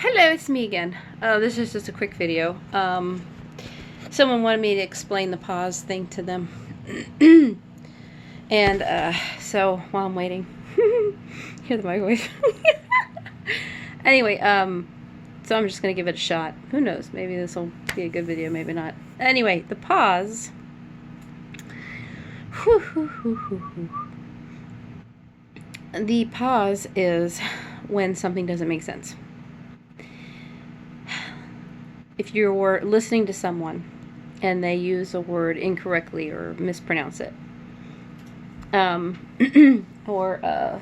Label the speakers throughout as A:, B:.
A: Hello, it's me again. This is just a quick video. Someone wanted me to explain the pause thing to them. And so while I'm waiting, hear the microwave. Anyway, so I'm just going to give it a shot. Who knows? Maybe this will be a good video, maybe not. Anyway, the pause. The pause is when something doesn't make sense. If you're listening to someone and they use a word incorrectly or mispronounce it, or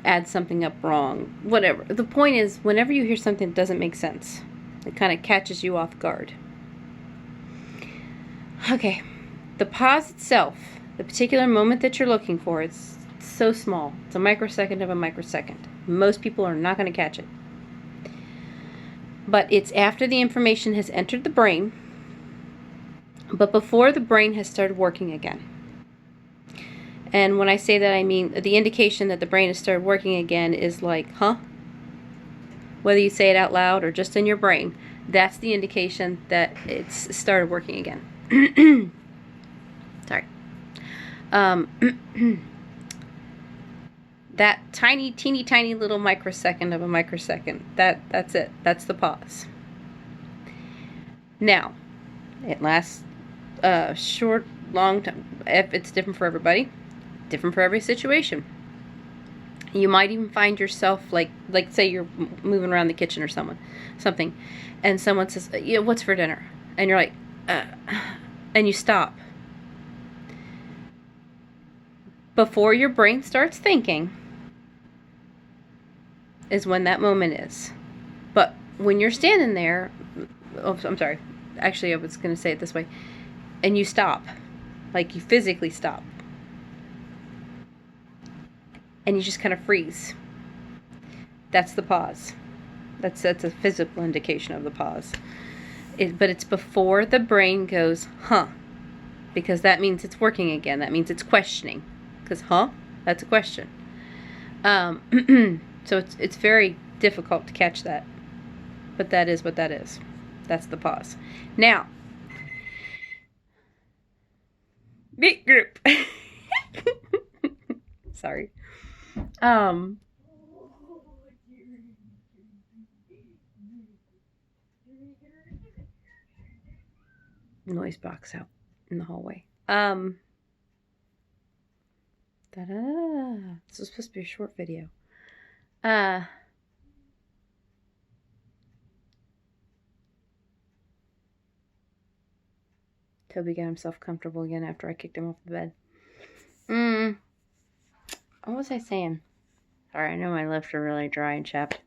A: add something up wrong, whatever. The point is, whenever you hear something that doesn't make sense, it kind of catches you off guard. Okay, the pause itself, the particular moment that you're looking for, it's so small. It's a microsecond of a microsecond. Most people are not going to catch it. But it's after the information has entered the brain, but before the brain has started working again. And when I say that, I mean the indication that the brain has started working again is like, huh? Whether you say it out loud or just in your brain, that's the indication that it's started working again. Sorry. That teeny tiny little microsecond of a microsecond, that's it. That's the pause. Now, it lasts short, long time. It's different for everybody, different for every situation. You might even find yourself like say you're moving around the kitchen or something, and someone says, "Yeah, what's for dinner?" And you're like, and you stop. Before your brain starts thinking is when that moment is. But when you're standing there, oh, I'm sorry. Actually, I was going to say it this way. And you stop. Like you physically stop. And you just kind of freeze. That's the pause. That's a physical indication of the pause. But it's before the brain goes, huh? Because that means it's working again. That means it's questioning. Because, huh? That's a question. So it's very difficult to catch that. But that is what that is. That's the pause. Now, big group. Sorry. Noise box out in the hallway. This was supposed to be a short video. Toby got himself comfortable again after I kicked him off the bed. What was I saying? Sorry, I know my lips are really dry and chapped.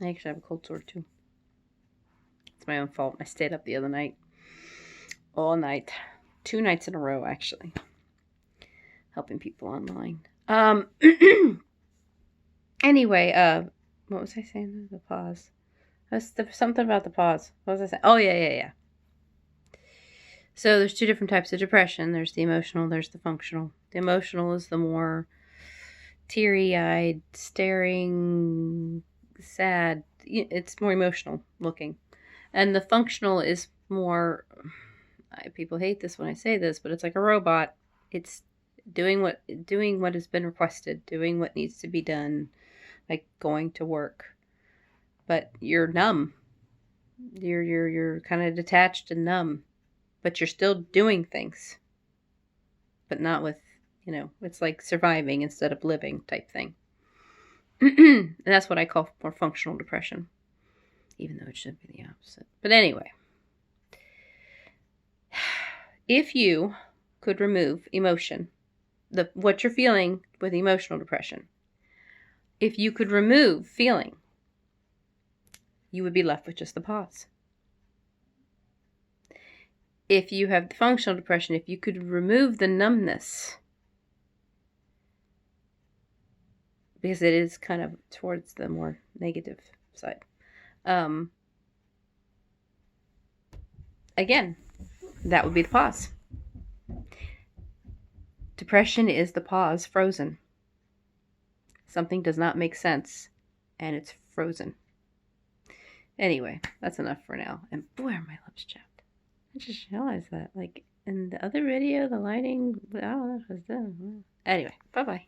A: I actually have a cold sore too. It's my own fault. I stayed up the other night. All night. 2 nights in a row, actually. Helping people online. Anyway, what was I saying? The pause. Something about the pause. What was I saying? Oh, yeah. So there's 2 different types of depression. There's the emotional, there's the functional. The emotional is the more teary-eyed, staring, sad. It's more emotional looking. And the functional is more, people hate this when I say this, but it's like a robot. It's doing what has been requested, doing what needs to be done, like going to work. But you're numb. You're kind of detached and numb. But you're still doing things. But not with, it's like surviving instead of living type thing. And that's what I call more functional depression. Even though it should be the opposite. But anyway. If you could remove emotion, what you're feeling with emotional depression, if you could remove feeling, you would be left with just the pause. If you have the functional depression, if you could remove the numbness, because it is kind of towards the more negative side, again, that would be the pause. Depression is the pause frozen. Something does not make sense, and it's frozen. Anyway, that's enough for now. And boy, are my lips chapped. I just realized that. Like, in the other video, the lighting, I don't know if it's done. Anyway, bye-bye.